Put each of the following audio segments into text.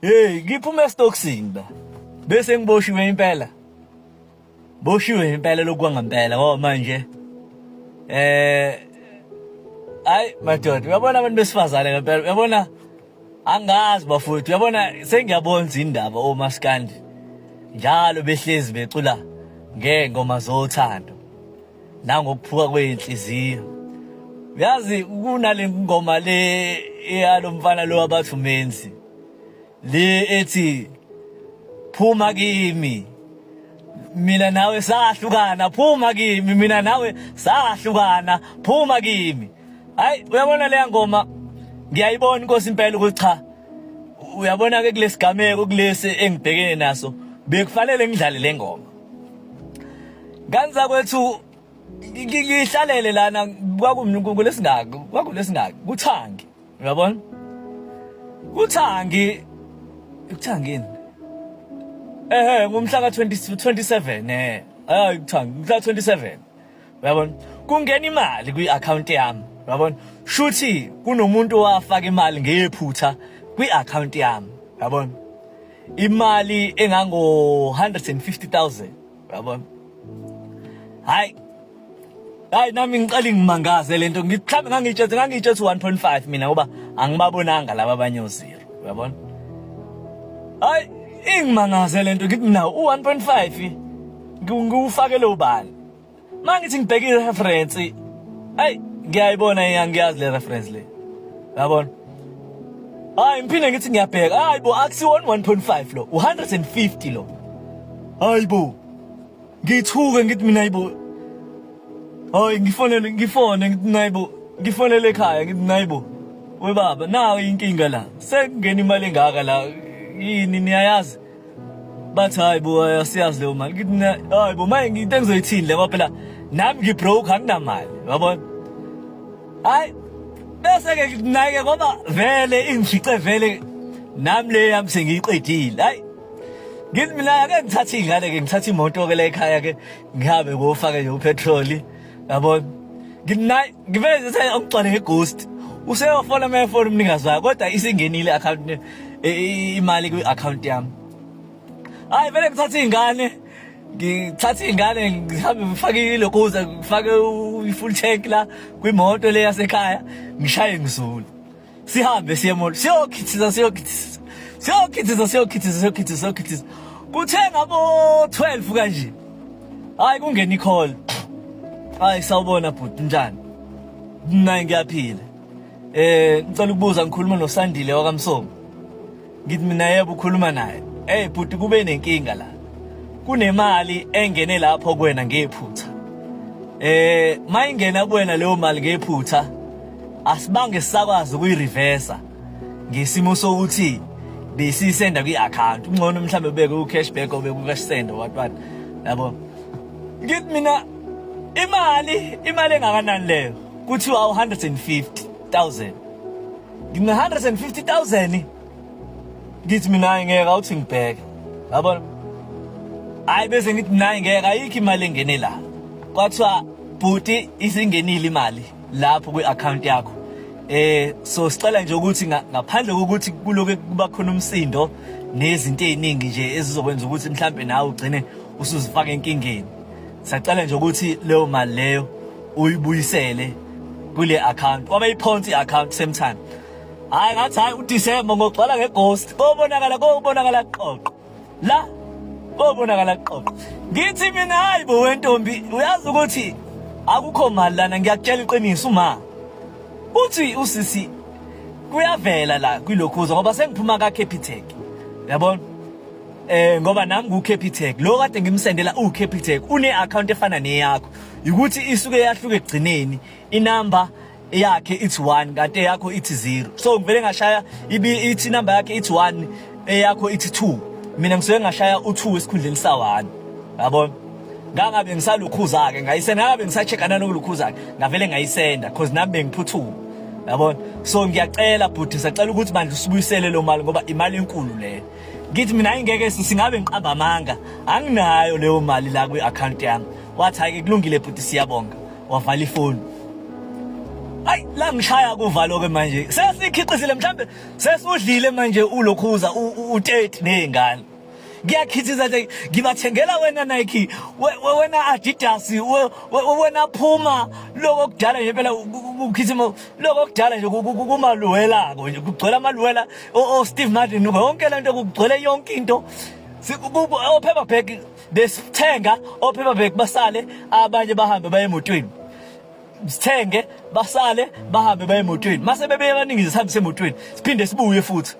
Hey, ngiphume estoksini la. Bese ngiboshiwe impela. Boshiwe impela lokwa ngempela ngoba manje ay madoda uyabona abantu besifazane ngempela uyabona angazi bafowethu uyabona sengiyabona indaba oMaskandi njalo behlezi becula ngengoma zothando nangokuphuka kweinhliziyo uyazi kunale ngoma le eyalomfana lo wabathu menzi le ethi phuma kimi mina nawe sahlukana phuma kimi mina nawe sahlukana phuma kimi hayi uyabona le ngoma ngiyayibona inkosi impela ukuthi cha uyabona ke kulesigameko kulesi engibhekene naso bekufanele ngidlale le ngoma ganza kwethu ngihlalele lana kwakulesingaki kuThangi uyabona kuThangi ukuthangini ngumhla ka27 hayi kuThangi mhla 27 uyabona kungena imali kwi-account yami uyabona shuthi kunomuntu owafaka imali ngephutha kwi-account yami uyabona imali engango 150,000 uyabona hayi nami ngiqala ngimangaze lento ngikhambe ngangitshela 1.5 mina ngoba angibabonanga laba abanye o0 uyabona hayi ingimangaze lento ngithi mina u1.5 ngiwufake lo bani mangithi ngibheka ireference hayi ngiyayibona ngiyazi le reference le uyabona hayi ngiphinde ngithi ngiyabheka hayi bo akusiwona 1.5 lo 150 lo hayi bo ngithuke ngithi mina hayibo hayi ngifone ngithi nayibo ngifonele ekhaya ngithi nayibo we baba nawe inkinga la sekungena imali engaka la yini niyayazi bathi hayibo asiyazi leyo mali ngithi hayibo manje nginte ngizoyithini le ngoba phela nami ngibroke anginamali uyabona hayi bese ke nake ngoba vele ingifice vele nami le yami sengiyiqedile hayi ngithi mina ake ngithathe ingane ke ngithathe imoto ke la ekhaya ke ngihambe ngofaka nje upetrol yabona ngiveze ukuthi angigcwale ngeghost useyofona mayefona umningazi wakhe kodwa isingenile account imali kwi-account yami hayi vele ngithathe ingane ngihambe ngifake ilokuza ngifake i-full tank la kwimoto le yasekhaya ngishaye ngizula sihambe siye emoli siyokhithisa kuthe ngabo 12 kanje hayi kungena i-call hayi sawubona bhuti njani mina ngiyaphila ngicela ukubuza ngikhuluma noSandile wakamsomo ngithi mina yebo ukhuluma naye bhuti kube nenkinga la kunemali engene lapho kuwena ngephutha mayingena kuwena leyo mali ngephutha asibange sisakwazi ukuyireversa ngesimo sokuthi besisenda kwi-account ungcono mhlambe ubeke u-cashback obeke u-cash send what yabo ngithi mina imali engakanani leyo kuthiwa 150,000 ngina 150,000 ngithi mina ngeke awuthi ngibheke yabona hayi bese ngithi mina ngeke ayikho imali engene la kwathiwa bhuti isingenile imali lapho kwi-account yakho so sicela nje ukuthi ngaphandle kokuthi kuloke kuba khona umsindo nezinto eziningi nje ezizokwenza ukuthi mhlambe nawe ugcine usuzifaka enkingeni sicela nje ukuthi leyo mali leyo uyibuyisele kule account wabe iphonsi i-account same time hayi ngathi hayi uDecember ngogcwala ngeghost kobonakala qoqo la kobonakala qoqo ngithi mina hayi bo wentombi uyazi ukuthi akukho mali lana ngiyakutshela iqiniso uma uthi usisi kuyavela la kwilokhuza ngoba sengiphuma kaCapitec yabona ngoba nami kuCapitec lo kade ngimsendela uCapitec une-account efana neyakho ukuthi isuke yahluka egcineni inamba yakhe ithi 1 kanti eyakho ithi 0 so ngivele ngashaya ithi number yakhe ithi 1 eyakho ithi 2 mina ngisuke ngashaya u2 esikhundleni sa1 yabona ngangabe ngisalukhuza ke ngayisenda ngabe ngisacheckana nokulukhuza ke ngavele ngayisenda because nami bengiphuthuma yabona so ngiyacela bhuti sacela ukuthi manje usibuyisele lo mali ngoba imali enkulu leyo ngithi mina ingeke singabe ngiqamba amanga anginayo leyo mali la kwi-account yami wathi hayi kulungile bhuti siyabonga wavala ifoni hayi la ngishaya kuvalo ke manje sesikhicizile mhlambe sesudlile manje ulokhuza u30 nezingane ngiyakhithiza nje ngibathengela wena Nike wena Adidas wena Puma lokho kudala nje phela ukhithimo lokho kudala nje kumaluwelako nje kugcwele amaluwela o Steve Madden konke lento kugcwele yonke into o paperback besithenga o paperback basale abanye bahambe baye emotweni sithenge basale bahambe baye emotweni mase bebeye baningi sihambise emotweni siphinde sibuye futhi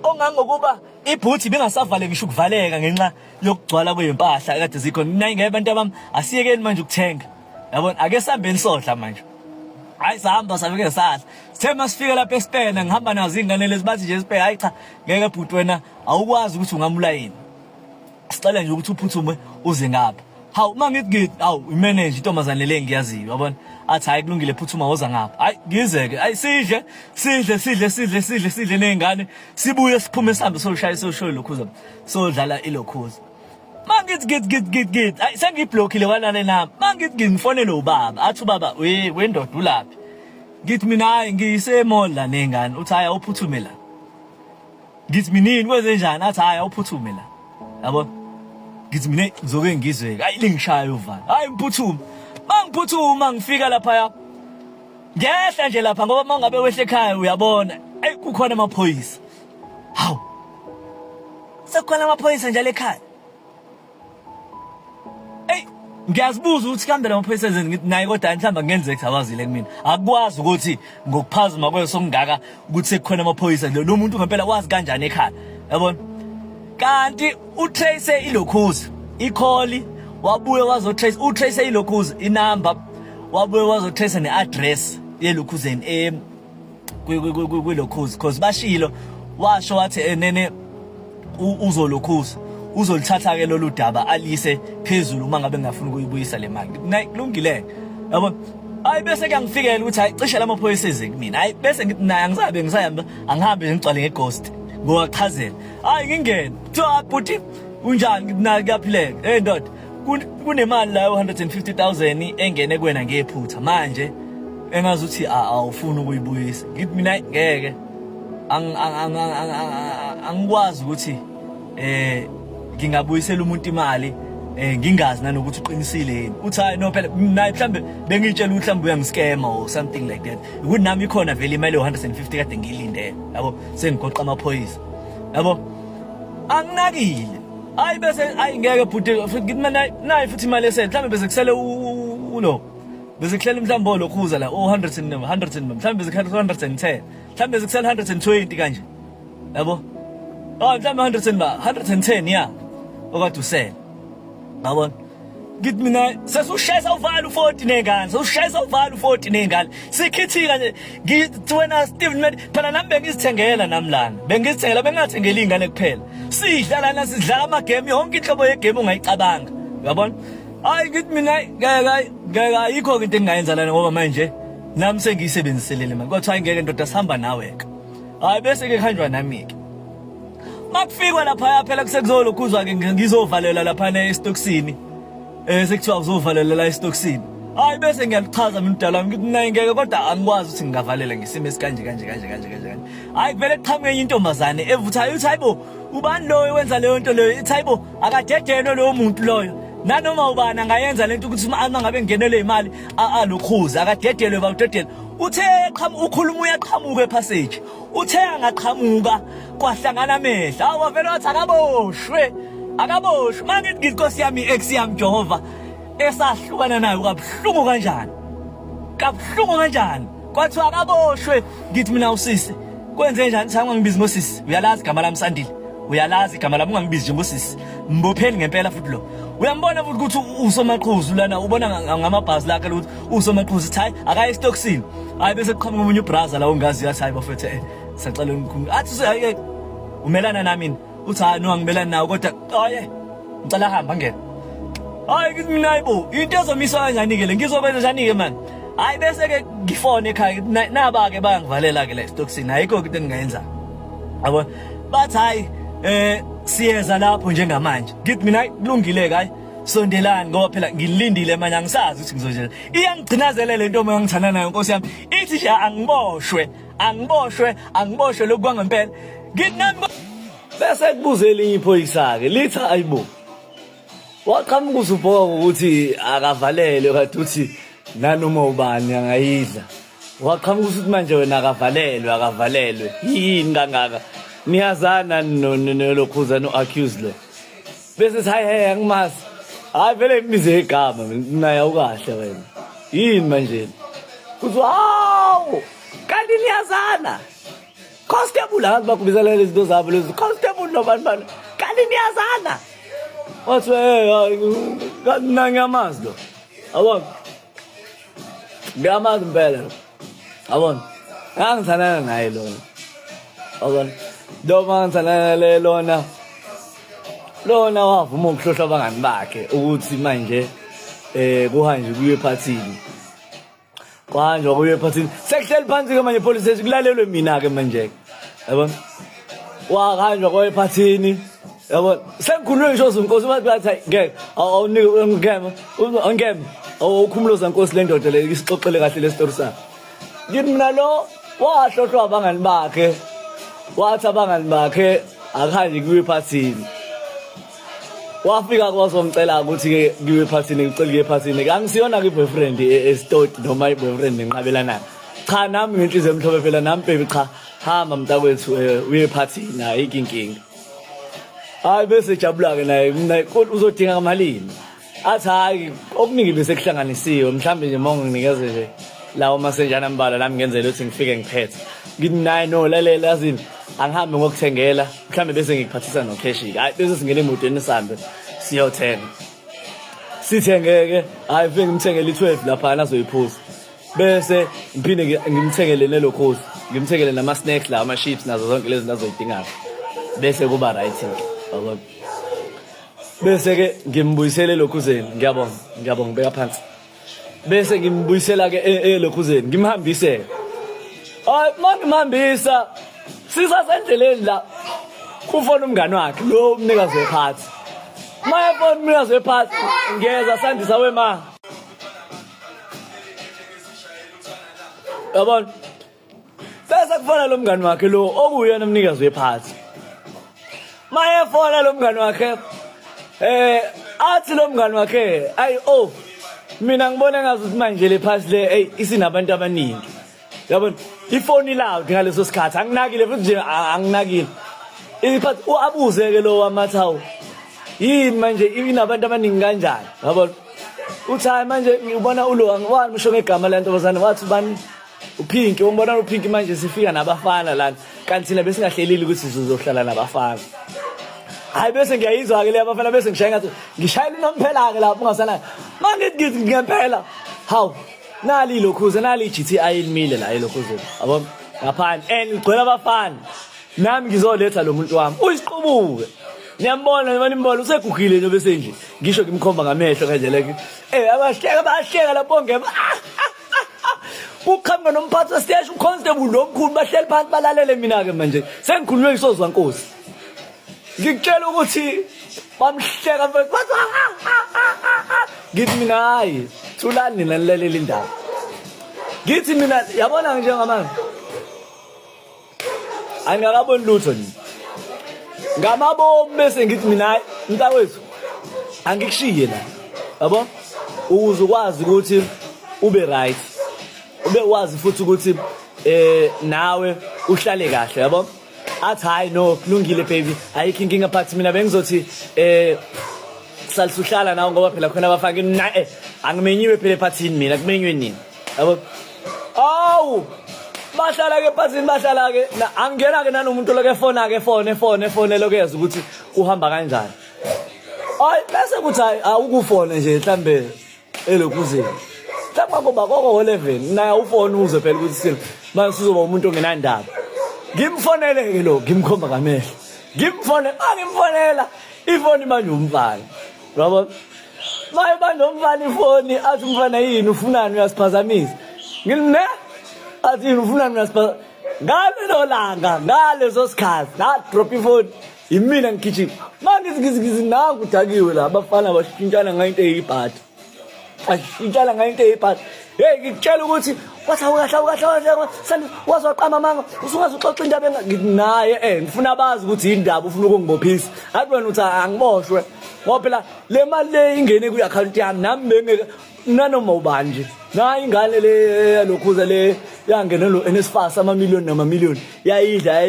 ongangokuba ibhuthi bengasavale ngisho ukuvaleka ngenxa yokugcwala kwempahla kade zikho ngeke abantu abami asiyekeni manje ukuthenga yabona ake sihambeni sodla manje hayi sahamba sabeke sadla sithe masifika lapha eSpena ngihamba nazo ingane lezi bathi nje eSpena hayi cha ngeke bhuti wena awukwazi ukuthi ungamulayini sicela nje ukuthi uphuthume uze ngapha hawu mangithi hawu imanage intombazane le ngiyaziyo yabona athi hayi kulungile phuthuma woza ngapha hayi ngizeke hayi sidle nezingane sibuye siphume sihambe soshaya soshoyo lokhuza sodlala ilokhuza mangithi hayi sengiblockile walana nami mangithi ngifonele ubaba athi ubaba wendoda ulaphi ngithi mina hayi ngiyise-mall la nezingane uthi hayi awuphuthume la ngithi minini kwenze njani athi hayi awuphuthume la yabona ngithi mina ngizoke ngizweke hayi lingishaya uvalo hayi ngiphuthuma mangiphuthuma ngifika lapha ngehla nje lapha ngoba mangabe wehle ekhaya uyabona hey kukhona amaphoyisa hawu sekukhona amaphoyisa njalo ekhaya hey ngiyazibuza ukuthi kambe lamaphoyisa enze ngithi naye kodwa mhlamba ngenzeka awazile kumina akwazi ukuthi ngokuphazima kweso ngaka ukuthi sekukhona amaphoyisa lo muntu ngempela wazi kanjani ekhaya yabona kanti uTrace ilokhuza ikholi wabuye wazotrace uTrace ilokhuza inamba wabuye wazotrace neaddress yelokhuzeni kwilokhuza because bashilo washo wathi nene uzolokhuza uzolithatha ke lolu daba alise phezulu uma ngabe ngafuna ukuyibuyisa le mali kulungile yabo hayi bese kuyangifikela ukuthi hayi cishe lamaphoyisa eze kumina hayi bese ngithi naye angisabe ngisahamba angihambe ngicwale ngeghost ngokuchazela hayi ngingena kuthiwa bhuti unjani ngithi naye kuyaphileka hey ndoda kunemali la 150,000 engene kuwena ngephutha manje engazi ukuthi awufuni ukuyibuyisa ngithi mina ngeke angikwazi ukuthi ngingabuyisela umuntu imali ngingazi nanokuthi uqinisile yini uthi hayi no phela naye mhlambe bengitshela ukuthi mhlambe uyangiskema or something like that ukuthi nami ikhona vele imali 150 kade ngilindele yabo sengigoqa amaphoyisa yabo anginakile hayi bese hayi ngeke bhuti ngithi mina nayi futhi imali esele mhlambe bese kusele ulo bese kuhlela mhlambe lokhuza la 100 mhlambe bese kuhlela 110 mhlambe bese kusele 120 kanje yabo mhlambe 110 ya okade usele yabona ngithi mina sesushayisa uvala u40 nezingane sesushayisa uvala u40 nezingane sikhithika nje ngithi wena Steve phela nami bengizithengela namlana bengizithengela bengathengela izingane kuphela sidlala lana sidlala ama game yonke inhlobo ye game ongayicabanga uyabona hayi ngithi mina ngeke ayikho into engayenza lana ngoba manje nami sengiyisebenziselele manje kodwa hayi ngeke ndoda sihamba nawe ke hayi bese ke khanjwa nami ke makufika lapha phela kusekuzolokhuzwa ke ngizovalela lapha estoksini sekuthiwa uzovalela la estoksini hayi bese ngiyalichaza mina udala ngithi naye ngeke kodwa angikwazi ukuthi ngingavalela ngesimo esikanje kanje hayi vele qhamuke enye intombazane evuthayo uthi hayibo ubani loyo wenza leyo nto leyo ithi hayibo akadedenwe loyo muntu loyo nanoma ubani angayenza lento ukuthi uma ngabe ngenele imali alokhuza akadedelwe bawudedela uthe ukhuluma uyaqhamuka epassage uthe angaqhamuka kwahlangana amehla awavele wathi akaboshwe mangithi nginkosi yami ex yami Jehova esahlukana nayo kabuhlungu kanjani kwathi akaboshwe ngithi mina usisi kwenze njani thanga ngibiza ngosisi uyalazi igama lami Sandile uyalazi igama lami ungangibizi nje ngosisi mbopheni ngempela futhi lo uyambona futhi ukuthi usomaqhuzu lana ubona ngamabhazi lakhe ukuthi usomaqhuzu hayi akayi stocksini hayi bese kuqhamuka umunye ubrother la ongazi yathi hayi bafethu sacela ngikukhuluma athi hayi umelana nami uthi hayi no angimelani nawe kodwa hayi ngicela hamba ngene hayi ngithi mina hayibo into ezomiswa kanjani ke le ngizokwenza njani ke man hayi bese ke ngifone ekhaya naba ke bayangivalela ke la stocksini ayikho into engingayenza yabo bathi hayi siyeza lapho njengamanje ngithi mina kulungile ke hayi sondelani ngoba phela ngilindile manje angisazi ukuthi ngizojela iyangigcinazela lento uma ngithanda nayo Nkosi yami ithi nje angiboshwe lokhu kwangempela nginami bese kubuze elinye iphoyisa ke lithi ayibo waqhamuka usubhoka ukuthi akavalelwe kade uthi nanoma ubani angayidla waqhamuka ukuthi manje wena akavalelwe yini kangaka niyazana nolokhuza no-accuse lo bese sithi hayi angimazi hayi vele imize igama naye ukahle wena yini manje kuthi hawu kanti niyazana constable abantu bakubizela lezi zinto zabo lezi constable nobani kanti niyazana wathi kanti ngiyamazi lo abona ngiyamazi impela abona angithandana naye lona abona noma ngithandana lona wavuma ukuhlohla abangani bakhe ukuthi manje kuhanjwe kuye ephathini kanje kuye ephathini sekuhleli phansi ke manje police station kulalelwe mina ke manje yabona wahanjwa kuye ephathini yabona sekukhulunywe ngisho uNkosi bathi ngeke awunike ngeke awukhumuloza Nkosi le ndoda le isixoxele kahle le story sakhe ngithi mina lo wahlohlwa abangani bakhe wathi abangani bakhe akuhanjwe kuye ephathini wafika kwazomcela ukuthi ke ngiwe ephathini ngicela kuye ephathini angisiyona ke boyfriend estot noma iboyfriend enqabelana cha nami ngenhliziyo emhlophe phela nami baby cha hamba mntakwethu uye ephathini hayi inkinga hayi bese jabula ke naye mina kodwa uzodinga kamalini athi hayi okuningi bese kuhlanganisiwe mhlambe nje monginikeze nje lawo masenjana ambala nami ngenzele ukuthi ngifike ngiphethe ngithi naye no lalela yazini angihambe ngokuthengela mhlambe bese ngikuphathisa no cash hayi bese singene emotweni sihambe siyothenga sithengeke hayi fike ngimthengele i12 lapha nazoyiphuza bese ngiphinde ngimthengele nelokhosi ngimthengele nama snacks la ama chips nazo zonke lezi nazoyidinga bese kuba right yabo bese ke ngimbuyisele lokhuzeni ngiyabonga ngibeka phansi bese ngimbuyisela ke elokhuzeni ngimhambise hayi mangimhambisa sisasendleleni la kufona umngani wakhe lo umnikazi wephathi mayefona umnikazi wephathi ngeza sandisa wema yabona bese kufona lo mngani wakhe lo okuyena umnikazi wephathi mayefona lo mngani wakhe athi lo mngani wakhe ayi mina ngibona ngazuthi manje le phathi le isinabantu abaningi yabona ifoni loud ngaleso sikhathi anginakile futhi nje anginakile iphathi uabuze ke lo wamathawu yini manje inabantu abaningi kanjani yabona uthi hayi manje ngibona ulo angiwani misho ngegama lentobazana wathi bani uPinki umbona uPinki manje sifika nabafana lana kanti thina besingahlelile ukuthi sizohlala nabafana hayi bese ngiyayizwa ke le abafana bese ngishaya ngathi ngishayela nomphela ke lapho ungasana mangithi ngempela hawu nali lokhuze nali GTI elimile la elokhuze yabo ngaphandle ngigcwele abafana nami ngizoletha lo muntu wami uyisiqubuke niyambona noma nimbona usegugile nje bese nje ngisho ngimkhomba ngamehlo kanje leke abahleka lapho ngema uqhamuka nomphathi westation constable lomkhulu bahleli phansi balalele mina ke manje sengikhulunywe isozwa Nkosi ngikutshela ukuthi bamhleka bathi ngithi mina hayi thulani nina nilalela indaba ngithi mina yabona njengamanje angakaboni lutho nini ngamabomu bese ngithi mina mntawethu angikushiye la yabo ukuze ukwazi ukuthi ube right ube wazi futhi ukuthi nawe uhlale kahle yabo athi hayi no kulungile baby ayikho inkinga phathi mina bengizothi salisuhlala nawe ngoba phela khona abafaki nae angimenyiwe phela ephathini mina kumenywe nini yabo awu bahlala ke phathini bahlala ke angena ke nanomuntu loke fone lokuyeza ukuthi uhamba kanjani hayi bese kuthi hayi awukufone nje mhlambe elokuzeni mhlawumbe ngoba koko 11 naye ufone uze phela ukuthi sini manje sizoba umuntu ongenandaba ngimfonele ke lo ngimkhomba ngamehlo ngimfonela ifoni manje umfana yabo maye manje umfana ifoni athi umfana yini ufunani uyasiphazamisa ngine athi yini ufunani uyasiphazamisa ngalelo langa ngaleso sikhathi na drop ifoni imina ngigijima mangizigizigizi nangu udakiwe la abafana bashintshana ngayinto eyibhadi bashintshana ngayinto eyibhadi hey ngikutshela ukuthi wathawukahle sani wazwaqama manga usungaze uxoxa indaba nginaye ngifuna bazi ukuthi indaba ufuna ukungibophisa athi wena uthi angiboshwe ngoba phela le mali le ingene ku account yami nami bengeke nanoma ubani nje nayi ingane le lokhuza le yangena lo NSFAS amamiliyoni namamiliyoni yayidla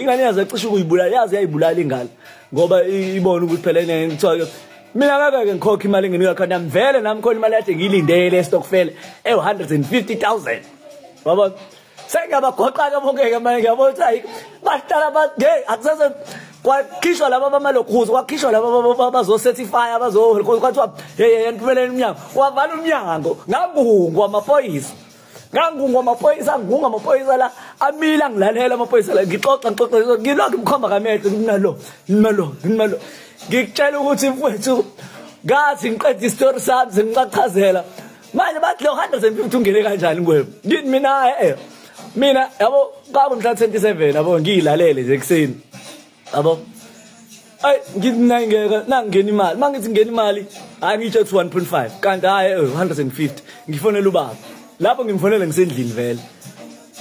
ingane yazi acisha ukuyibulala yazi yayibulala ingane ngoba ibona ukuthi phela ngithiwa mina ngeke ngikhokhe imali engene ku account yami vele nami khona imali yakhe ngilindele stockfele 150,000 baba sengabagoqa ke bonke ke manje ngiyabona ukuthi bastala hey akusase kwakhishwa laba bamalokhuza kwakhishwa laba bazocertify kwathiwa hey niphumelele umnyango wavala umnyango ngangungwa amaphoyisa ngunga amaphoyisa la amila ngilalela amaphoyisa la ngixoxa ngilokhu mkhomba kamehlo nginalo ngikutshela ukuthi mfowethu ngathi ngiqeda istory sami sengicachazela manje bathi lo 150 ungene kanjani kuwe ngithi mina yabo kwabo mhla 27 yabo ngiyilalele nje ekseni yabo ay ngithi nangeke nangena imali mangithi ngena imali angitsho 1.5 kanti hayi 150 ngifonela ubaba lapho ngimfonela ngisendlini vele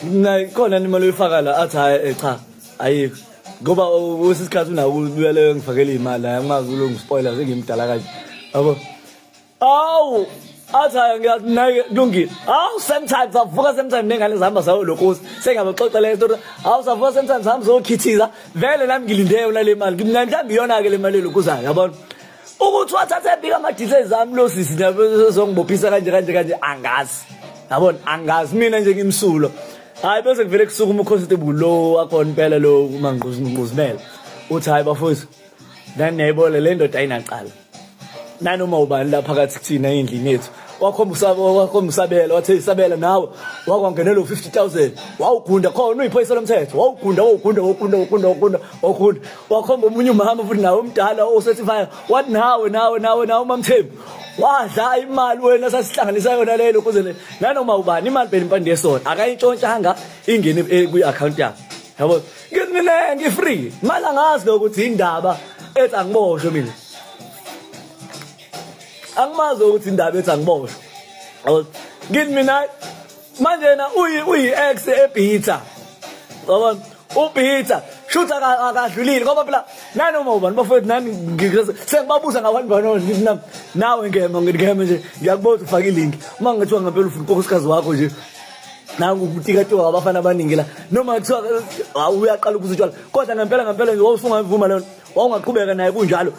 mina khona imali oyifaka la athi hayi cha ayikho ngoba wesikhathi unawo ubuyele ngifakele imali angimazi ulongispoiler sengimdala kanje yabo awu athi ngiyathi kulungile awu sometimes avuka sometimes nengane zihamba zawo lokhosi sengabaxoxa le story awu savuka sometimes hamba zokhithiza vele nami ngilindele la le mali ngimnamhlanje iyona ke le mali lokuzayo yabona ukuthi wathatha bika ama details ami lo sisi zongibophisa kanje angazi yabona angazi mina nje ngimsulo hayi bese kuvele kusuka umconstable lo wakhona impela lo mangquzimela uthi hayi bafowethu nani nayibona le ndoda ayinaqala nanoma ubani la phakathi kuthina endlini yethu wakhomba usabela wathe isabela nawe wakwangenela 50,000 wawugunda khona uyiphoyisa lomthetho wawugunda wakhomba umunye umama futhi nawe umdala ocertify wathi nawe mamthembu wadla imali wena sasihlanganisa yona lelo kuze nanoma ubani imali phela impande yesona akayintshontshanga ingene ku account yakhe yabo ngimine ngifree imali angazi ukuthi indaba ethi angiboshwe mina angimazi ukuthi indaba ethi angiboshwe ngithi mina manje na uyi ex eBita yabona uBita shutha akadlulile ngoba phela nanoma ubani bafowethu nami sengibabuza ngabantu bano ngithi nawe ngiyema nje ngiyakubona ufaka ilink mangathiwa ngempela ufuna unkosikazi wakho nje nangu ukutikatiwa abafana abaningi la noma kuthiwa uyaqala ukuzitshwala kodwa ngempela nje wawusunga imvuma lona wawungaqhubeka naye kunjalo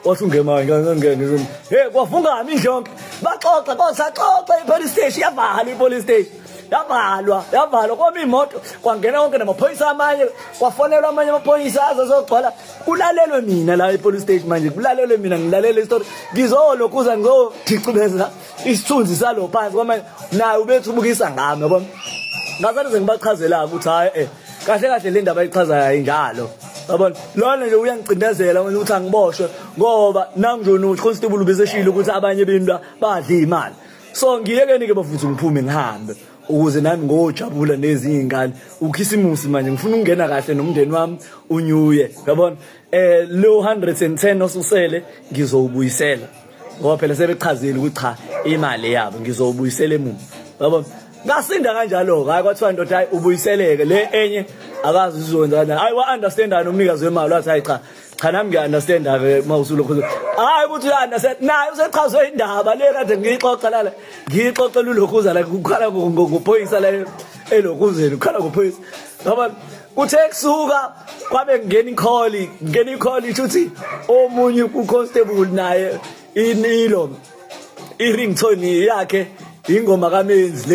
wasungema ngangangene hey kwafunga ami njonke baxoxa kosaxoxa ipolice station yavalwa kwami imoto kwangena wonke namaphoyisa amanye kwafonelwa amanye amaphoyisa azozogcwala kulalelwe mina la epolice station manje kulalelwe mina ngilalela istory ngizolokhuza ngizodicibeza isithunzi salo phansi kwamanje naye ubethu ubukisa ngami yabona ngazathi ngibachazela ukuthi hayi kahle le ndaba ayichazayo ayinjalo yabona lona nje uyangicindezela wena ukuthi angiboshwe ngoba nangijona uconstable ubeseshilo ukuthi abanye benu badla imali so ngiyekeni ke bafuthu ngiphume ngihambe ukuze nami ngojabula nezinye ingane ukhisimusi manje ngifuna ukungena kahle nomndeni wami unyuye yabona lo 110 osusele ngizowubuyisela ngoba phela sebechazile ukuthi cha imali yabo ngizowubuyisela emuva yabona ngasinda kanjalo hayi kwathiwa ndoda hayi ubuyiseleke le enye akazi uzonza kanjani hayi wa understanda nomnikazi wemali wathi hayi cha nami ngiya understand ake mawusulo khona hayi ukuthi uya understand naye usechazwe indaba le kade ngixoxa la ngixoxela ulokhuza la ukhala ngophoyisa la elokhuzeni ukhala ngophoyisa ngoba kuthe kusuka kwabe ngeni call ithi omunye uconstable naye inilo iringtone yakhe ingoma kaMenzi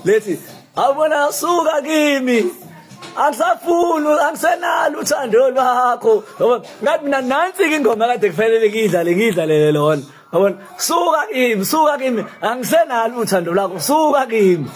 lethi awubona suka kimi angisafuni angisenalo uthando lwakho yabona ngathi mina nansi ingoma kade kufanele ngidlalele lona yabona suka kimi angisenalo uthando lwakho suka kimi